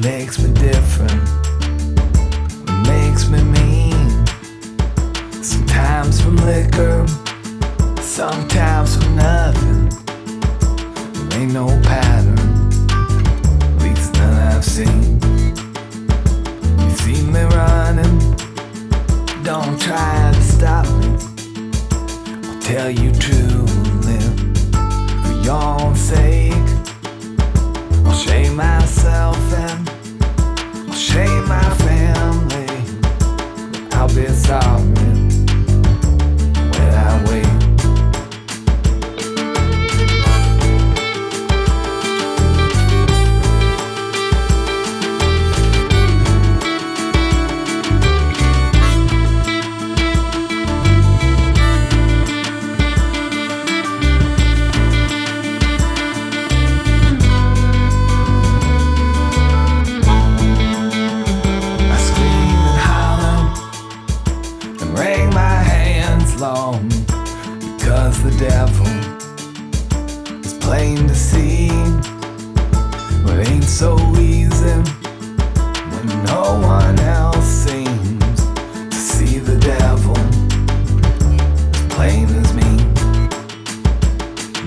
makes me different, what makes me mean. Sometimes from liquor, sometimes from nothing. There ain't no pattern, at least none I've seen. You see me running, don't try to stop me. I'll tell you truly, for your own sake. I'll shame myself and I'll shame my family. I'll be sorry when I wait. Long, because the devil is plain to see, but it ain't so easy when no one else seems to see the devil as plain as me.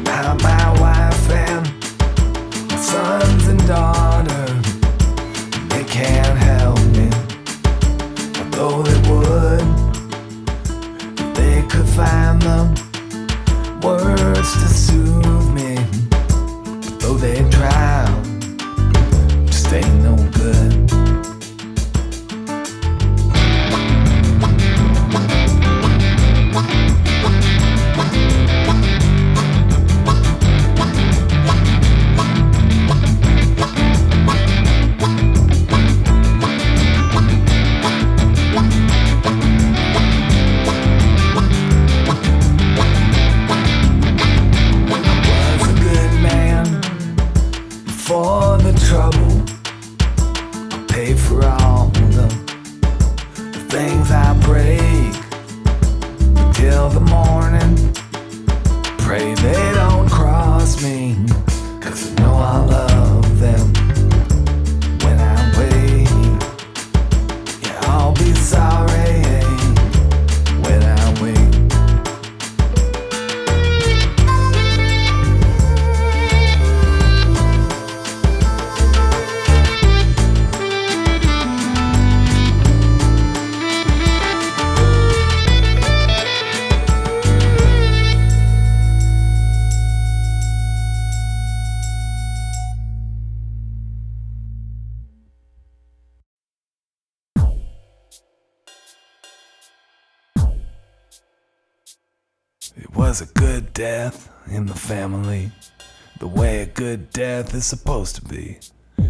Now my wife and my sons and daughters, they can't help me, although they would. Could find the words to soothe me, but though they try, just ain't no good. For the trouble I pay for all the things I break till the morning. Pray they don't cross me, 'cause I know I love them. When I wait, yeah, I'll be sorry when I wait. It was a good death in the family, the way a good death is supposed to be.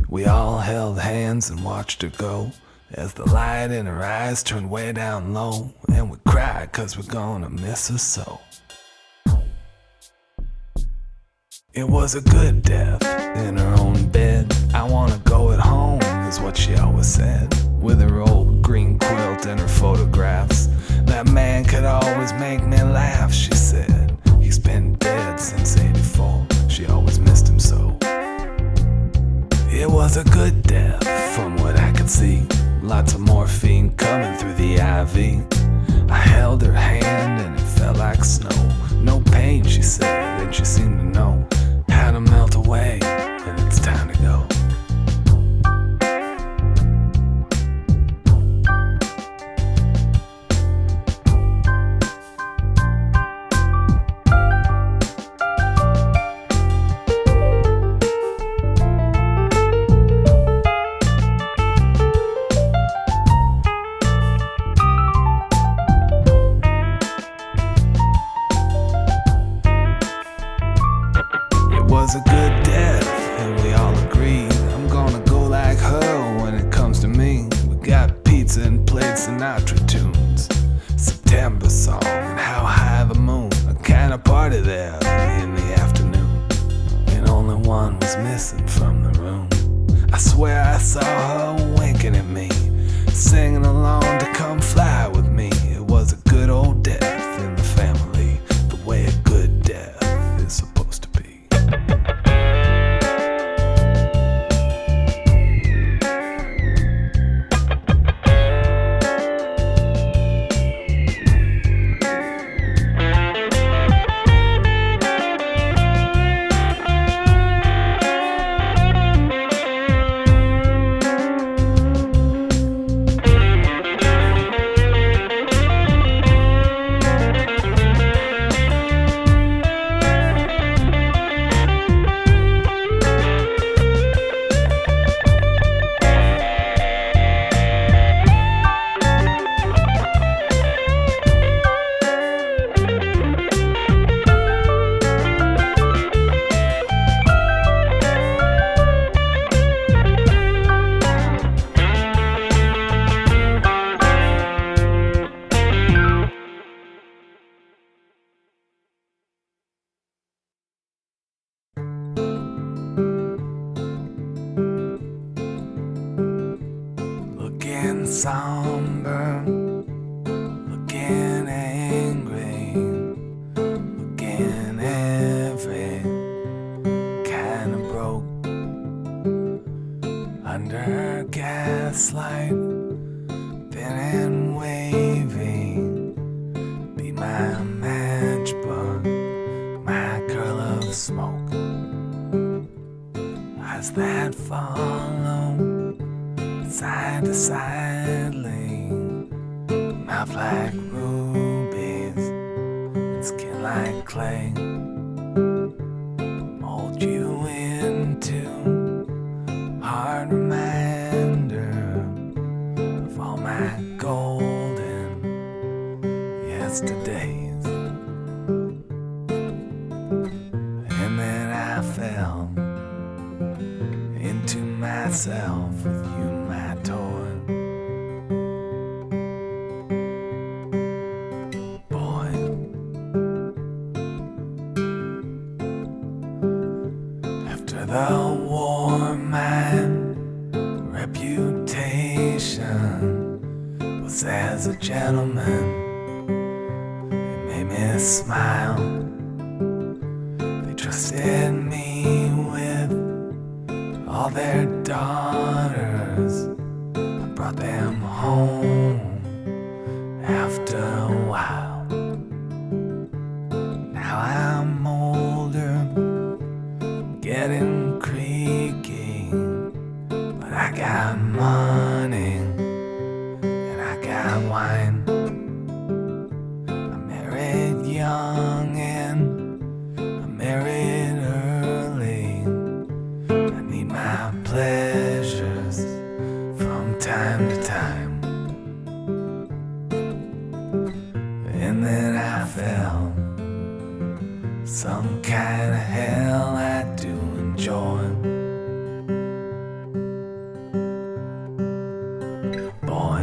We all held hands and watched her go, as the light in her eyes turned way down low, and we cried 'cause we're gonna miss her so. It was a good death in her own bed. I wanna go at home is what she always said, with her old green quilt and her photographs. That man could always make me laugh, she said. He's been dead since '84. She always missed him so. It was a good death from what I could see. Lots of morphine coming through the IV. I held her hand and it felt like snow. No pain, she said, and she seemed to know how to melt away when it's time to go. It was a good death, and we all agreed. I'm gonna go like her when it comes to me. We got pizza and played Sinatra tunes, September song, and How High the Moon. A kind of party there in the afternoon, and only one was missing from the room. I swear I saw her winking at me, singing along to come fly with me. It was a good old death in the family, the way a good death is supposed to be. somber, looking angry, looking every kind of broke. Under gaslight, thin and wavy, be my matchbook, my curl of smoke. Eyes that follow, side to side lean, mouth like rubies, and skin like clay. Mold you into hard reminder of all my golden yesterdays. And then I fell into myself with you, my toy. Boy, after the war, my reputation was as a gentleman. It made me smile. They trusted me with all their daughters. I brought them home after a while. Now I'm older, getting creaky, but I got money and I got wine. I married young and I married early. I need my pleasures from time to time. And then I fell some kind of hell I do enjoy. Boy,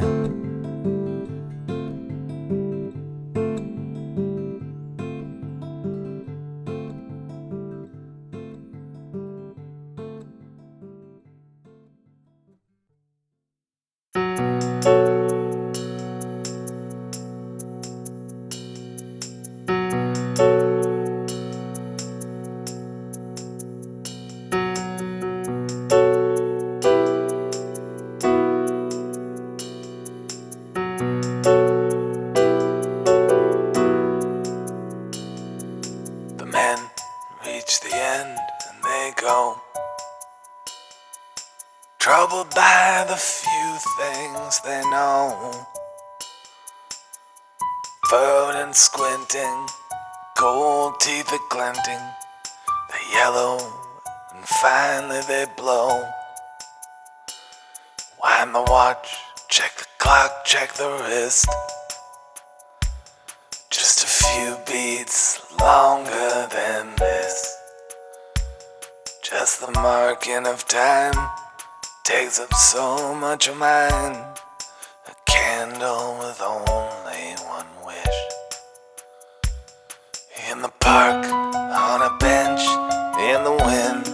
the men reach the end and they go, troubled by the few things they know. Furrowed and squinting, gold teeth are glinting, they yellow and finally they blow. Wind the watch, check the clock, check the wrist. Just a few beats longer than this. Just the marking of time takes up so much of mine. A candle with only one wish. In the park, on a bench, in the wind,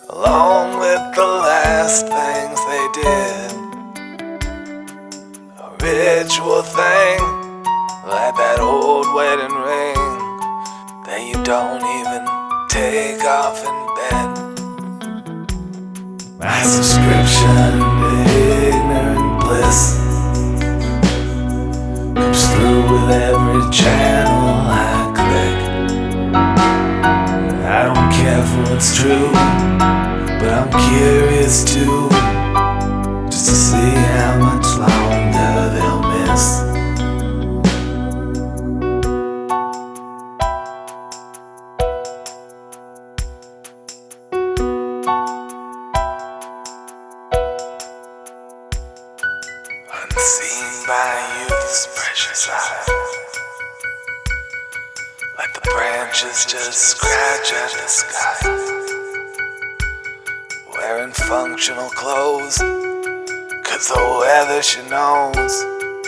along with the last things they did. A ritual thing, like that old wedding ring that you don't even take off in bed. My subscription to ignorant bliss comes through with every channel I click. I don't care for what's true, but I'm curious too, just to see how much longer they'll miss. Unseen by youth's precious eye, like the branches just scratch at the sky. Wearing functional clothes, 'cause the weather she knows,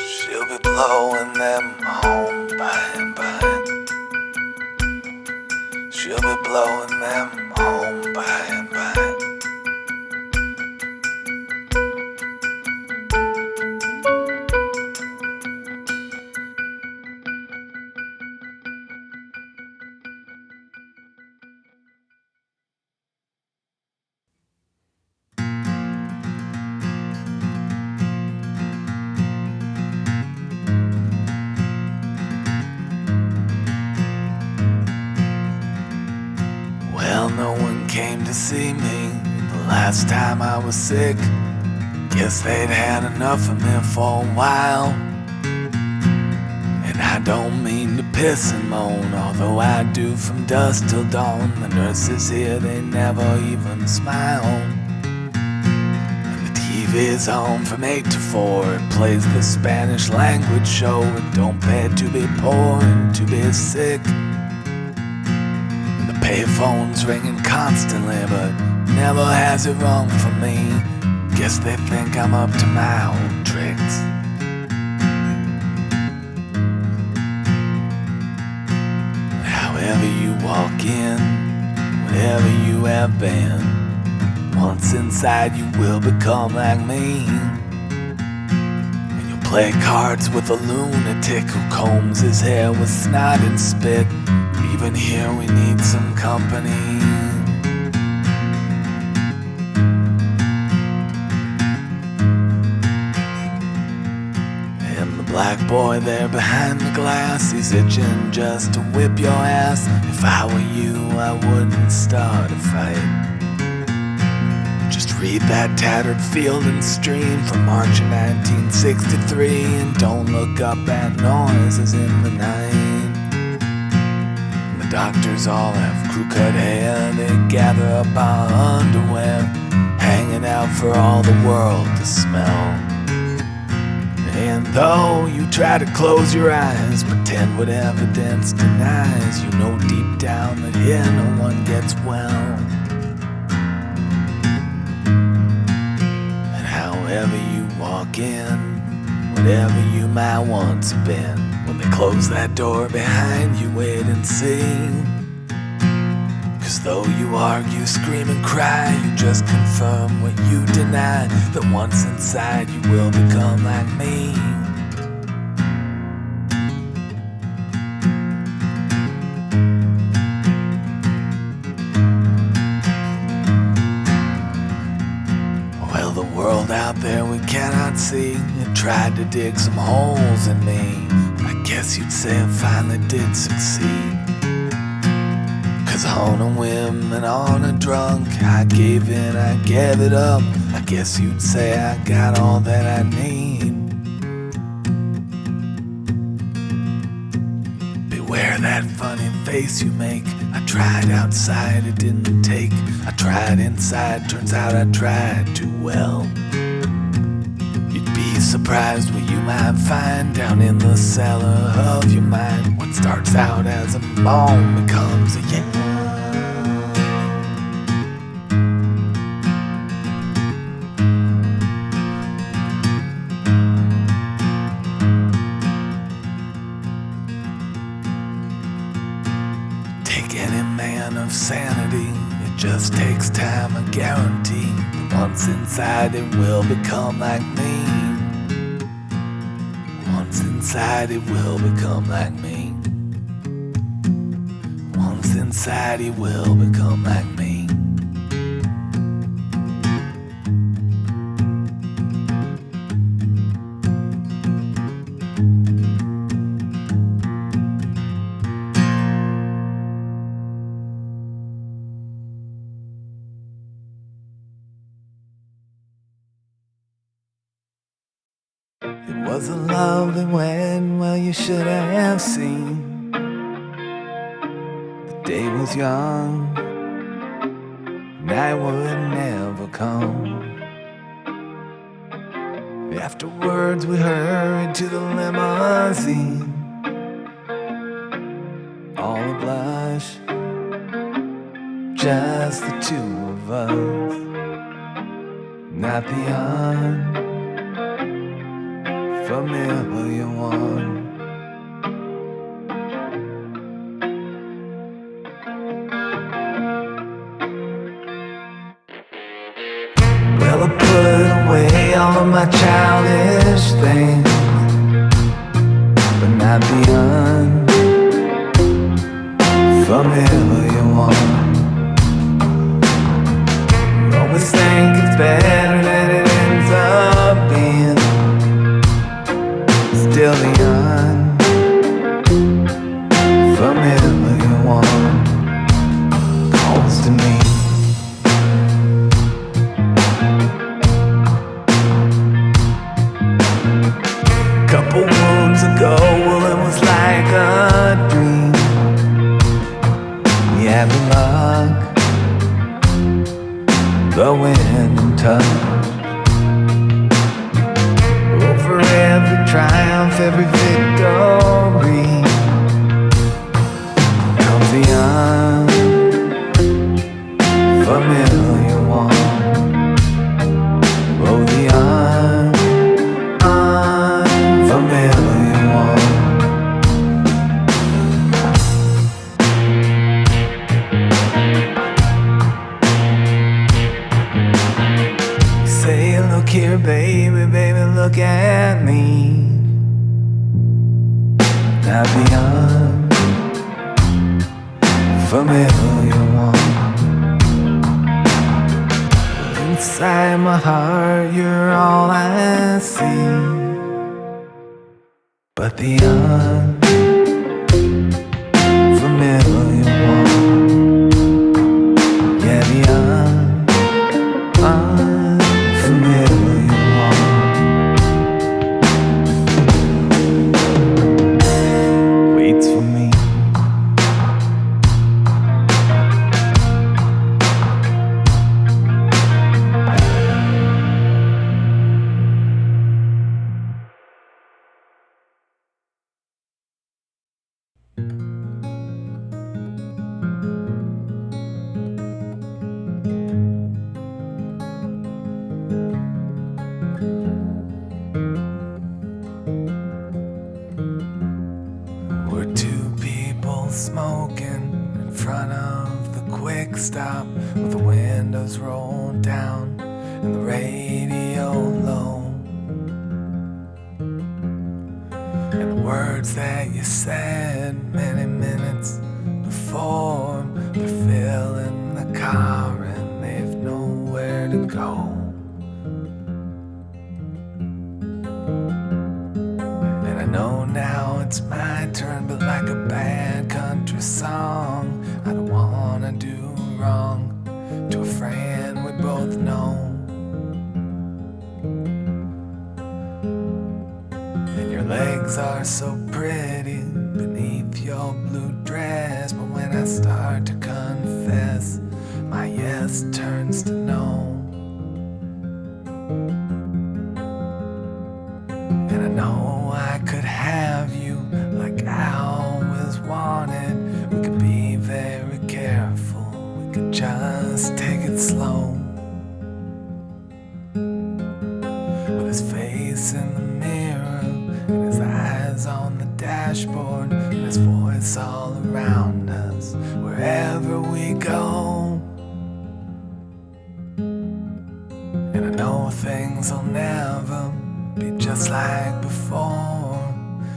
she'll be blowing them home by and by. She'll be blowing them home by and by. to see me the last time I was sick. Guess they'd had enough of me for a while. And I don't mean to piss and moan, although I do from dusk till dawn. The nurses here, they never even smile. And the TV's on from 8 to 4. It plays the Spanish language show. It don't pay to be poor and to be sick. And the payphone's ringing constantly, but never has it rung for me. Guess they think I'm up to my old tricks. However you walk in, whatever you have been, once inside you will become like me. And you'll play cards with a lunatic who combs his hair with snot and spit. Even here we need some company. Black boy there behind the glass, he's itching just to whip your ass. If I were you, I wouldn't start a fight. Just read that tattered Field and Stream from March of 1963, and don't look up at noises in the night. And the doctors all have crew-cut hair, they gather up our underwear, hanging out for all the world to smell. And though you try to close your eyes, pretend what evidence denies, you know deep down that here no one gets well. And however you walk in, whatever you might once have been, when they close that door behind you, wait and see. 'Cause though you argue, scream and cry, you just confirm what you deny, that once inside you will become like me. Well, the world out there we cannot see, it tried to dig some holes in me. I guess you'd say it finally did succeed. 'Cause on a whim and on a drunk, I gave in, I gave it up. I guess you'd say I got all that I need. Beware that funny face you make. I tried outside, it didn't take. I tried inside, turns out I tried too well. You'd be surprised what you might find down in the cellar of your mind. What starts out as a moan becomes a yell. Take any man of sanity, it just takes time, I guarantee. Once inside it will become like me. Once inside it will become like me. Once inside it will become like me. It was a lovely wedding, well you should have seen. The day was young, night would never come. Afterwards we hurried to the limousine, all a blush, just the two of us, not the unfamiliar one. Well, I put away all of my childish things, but not the unfamiliar one. Always think it's better than it ends up being. Still the unfamiliar one calls to me. the wind and touch. Over every triumph, every victory comes the unfamiliar one. Oh, the unfamiliar one. Say, look here, baby, baby, look at me. Not the unfamiliar one. Inside my heart, you're all I see. But the unfamiliar one. Yeah, the unfamiliar one. Waits for me. We're two people smoking in front of the quick stop, with the windows rolled down and the radio low. And the words that you said many minutes before, they're filling the car and they've nowhere to go. And I know now it's my turn, but like a bad country song, I don't wanna do wrong to a friend we both know. And your legs are so pretty beneath your blue dress, but when I start to confess, my yes turns to no. And I know I could have you like I always wanted. We could be very careful, we could just take it slow. With his face in the mirror and his eyes on the dashboard and his voice all around us wherever we go. And I know things will never be just like before,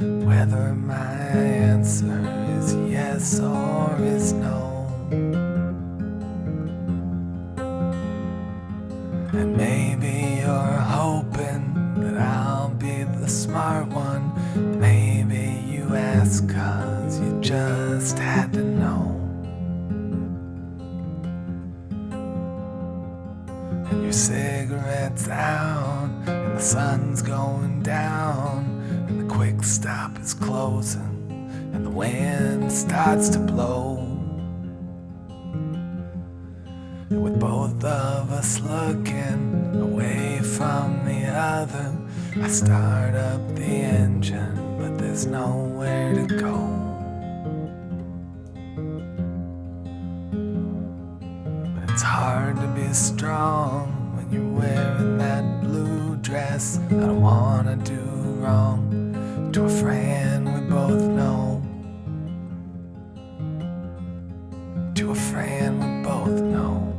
whether my answer is yes or is no. And maybe you're hoping that I'll be the smart one. Maybe you ask 'cause you just had to know. And your cigarette's out and the sun's going down and the quick stop is closing and the wind starts to blow. And with both of us looking away from the other, I start up the engine, but there's nowhere to go. But it's hard to be strong when you're wearing that blue dress. I don't wanna do wrong to a friend we both know. To a friend we both know.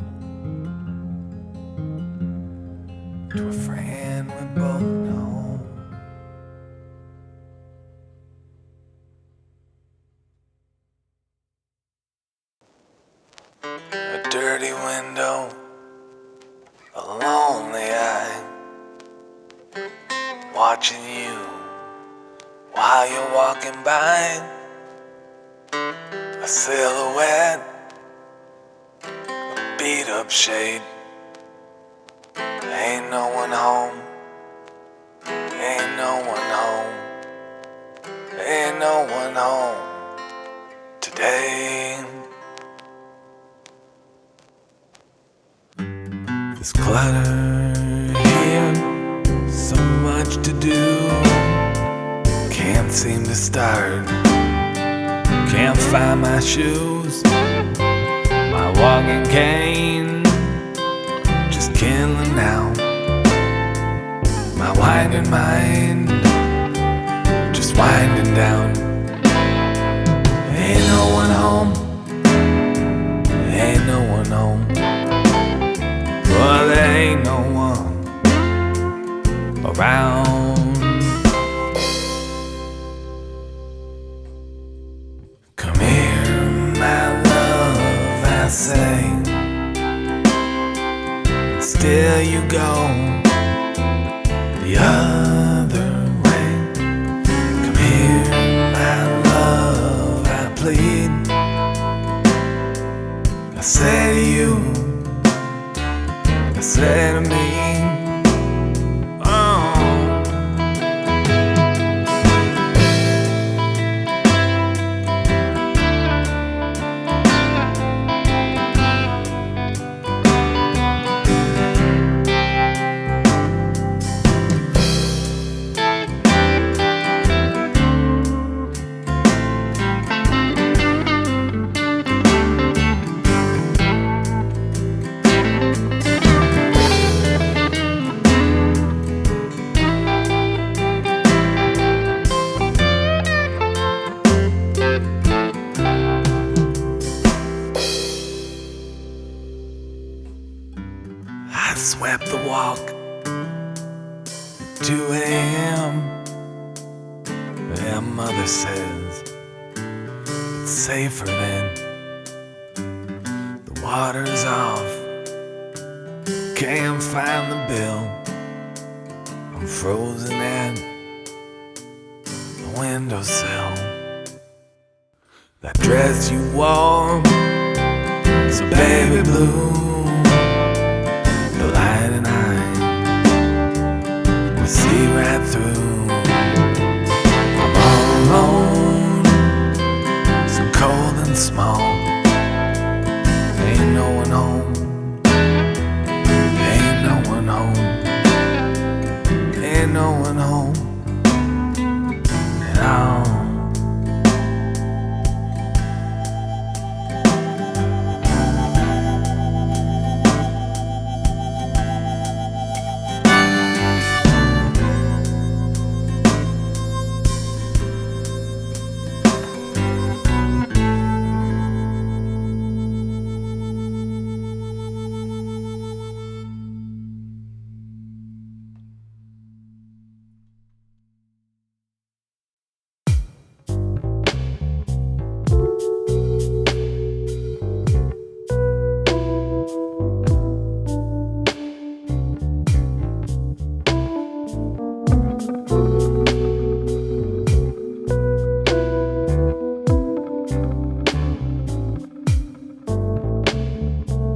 To a friend we both know. A dirty window, a lonely eye, watching you while you're walking by. A silhouette, a beat up shade. Ain't no one home, ain't no one home, ain't no one home today. There's clutter here, so much to do. Can't seem to start, can't find my shoes. My walking cane just killing now. My winding mind just winding down. Ain't no one home, ain't no one home. Well, there ain't no one around. Come here, my love, I say. Still you go the other way. Come here, my love, I plead. I say to you, I say to me, I swept the walk at 2 a.m. And mother says it's safer then. The water's off, can't find the bill. I'm frozen at the windowsill. That dress you wore, so baby blue. The light and I will see right through. I'm all alone, so cold and small. Ain't no one home, ain't no one home, ain't no one home at all.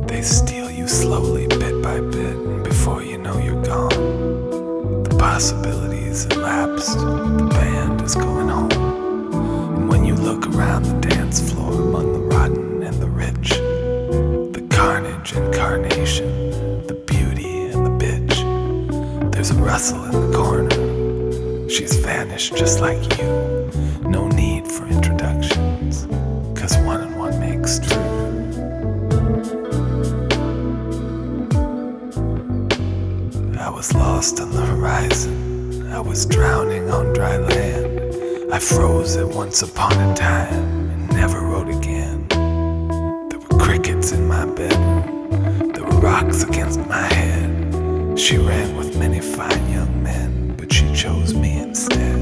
They steal you slowly, bit by bit, and before you know you're gone. The possibilities elapsed, the band is going home. And when you look around the dance floor among the rotten and the rich, the carnage and carnation, the beauty and the bitch, there's a rustle in the corner. She's vanished just like you. No need for introductions, 'cause 1 and 1 makes 2. I was lost on the horizon, I was drowning on dry land. I froze at once upon a time and never wrote again. There were crickets in my bedroom, there were rocks against my head. She ran with many fine young men, but she chose me instead.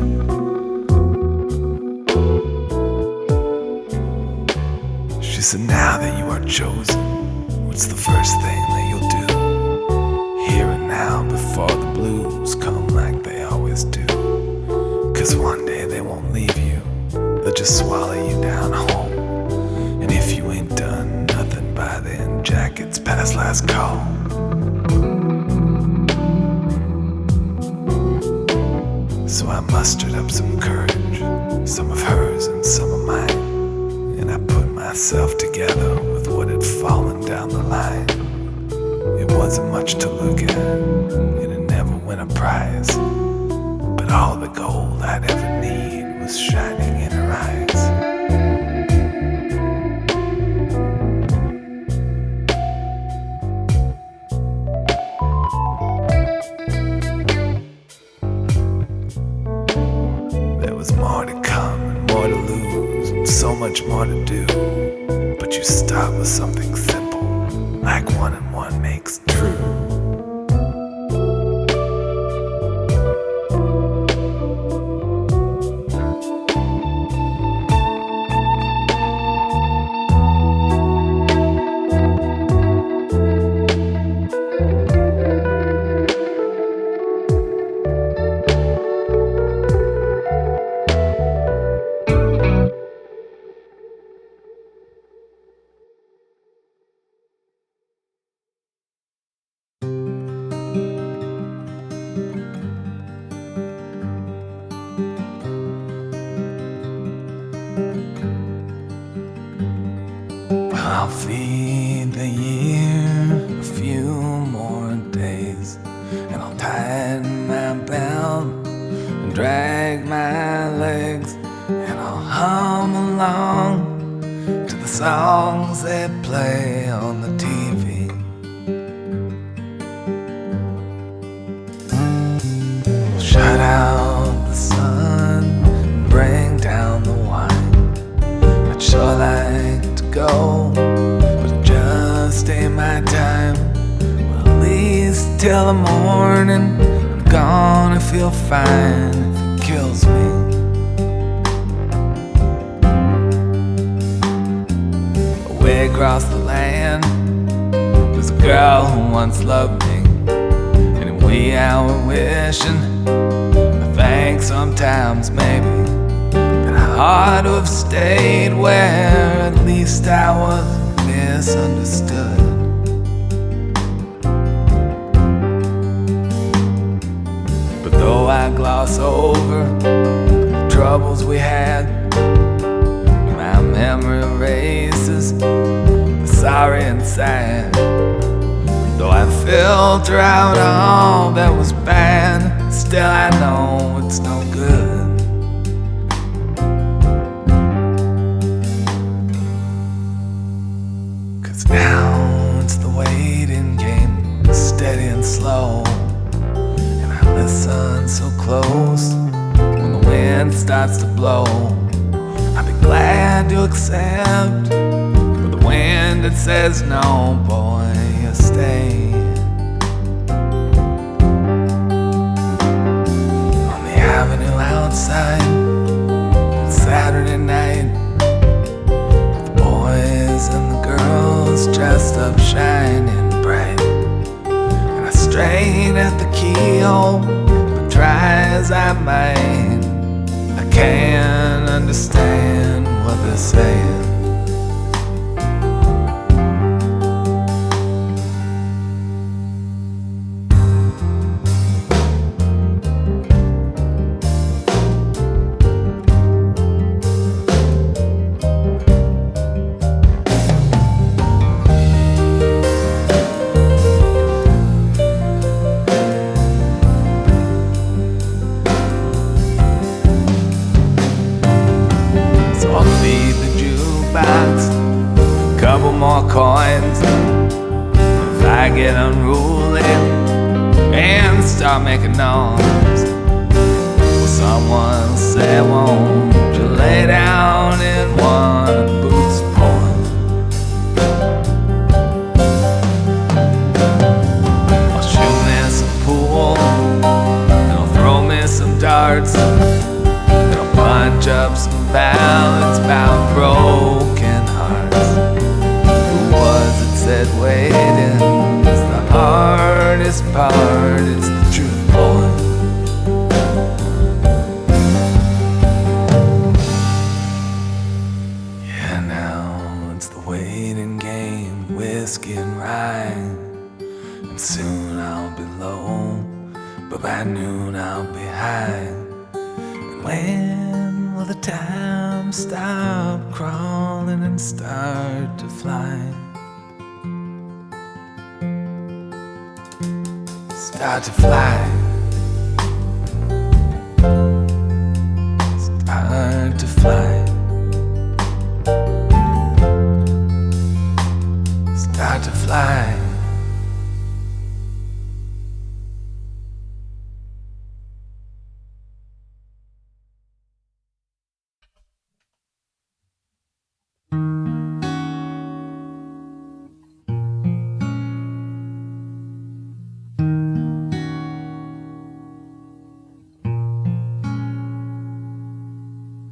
She said, now that you are chosen, what's the first thing that you'll do? Here and now, before the blues come like they always do. 'Cause one day they won't leave you, they'll just swallow you down home. And if you ain't done nothing by then, Jack, it's past last call. So I mustered up some courage, some of hers and some of mine, and I put myself together with what had fallen down the line. It wasn't much to look at, and it never won a prize. But all the gold I'd ever need was shining in her eyes. There was more to come and more to lose, and so much more to do. But you start with something simple, like 1 and 1 makes true. I'll feed the year a few more days, and I'll tighten my belt and drag my legs, and I'll hum along to the songs that play on the TV. We'll shut out the sun and bring down the wine. I'd sure like to go, but it just ain't my time. Well, at least till the morning I'm gonna feel fine if it kills me. Way across the land there's a girl who once loved me, and we are wishing, I think sometimes maybe, that I ought to have stayed where at least I was misunderstood. But though I gloss over the troubles we had, my memory erases the sorry and sad. Though I filter out all that was bad, still I know it's no good. Now it's the waiting game, steady and slow, and I listen so close when the wind starts to blow. I'd be glad to accept, but the wind that says no, boy, you stay. On the avenue outside, it's Saturday night, and the girls dressed up shining bright, and I strain at the keyhole, but try as I might, I can't understand what they're saying. Couple more coins if I get unruly and start making noise. Well, someone say, won't you lay down in one of Boots' poems? I'll shoot me some pool, and I'll throw me some darts, and I'll punch up some ballads about broken hearts. Said waiting is the hardest part, it's the truth, boy. Yeah, now it's the waiting game, whiskey and rye, and soon I'll be low, but by noon I'll be high. And when will the time stop crawling and start to fly? start to fly. Start to fly. Start to fly.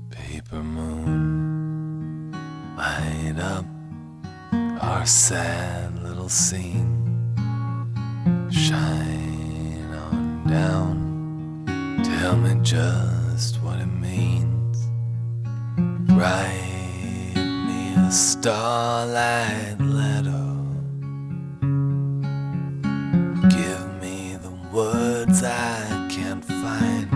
Paper moon, light up our sad little scene. Shine on down, tell me just what it means. Write me a starlight letter. Give me the words I can't find.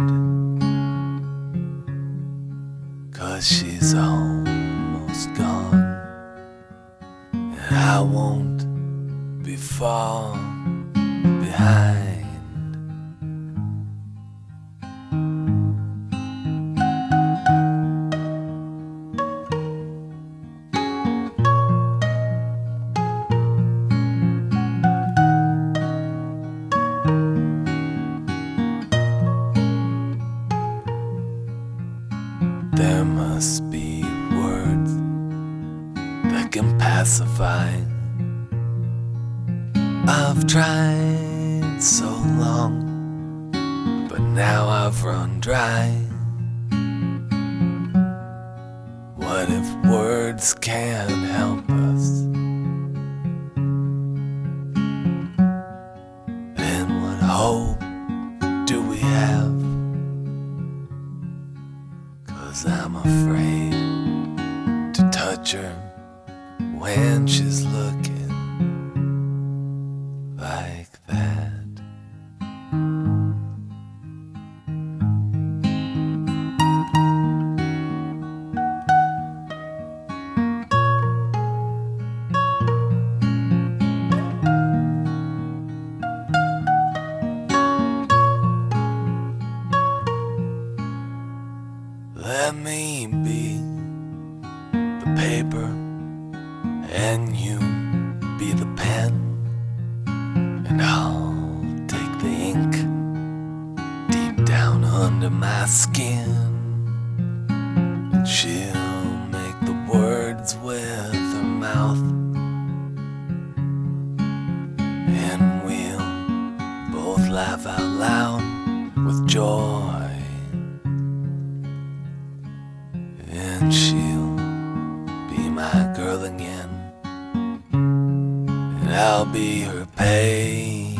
'Cause she's almost gone, and I won't be far behind. There must be words that can pacify. I've tried so long, but now I've run dry. What if words can't help us? Then what hope do we have? 'Cause I'm afraid to touch her when she's looking like that. Let me be the paper and you be the pen, and I'll take the ink deep down under my skin, and she'll make the words with her mouth, and we'll both laugh out loud with joy. And she'll be my girl again, and I'll be her pain.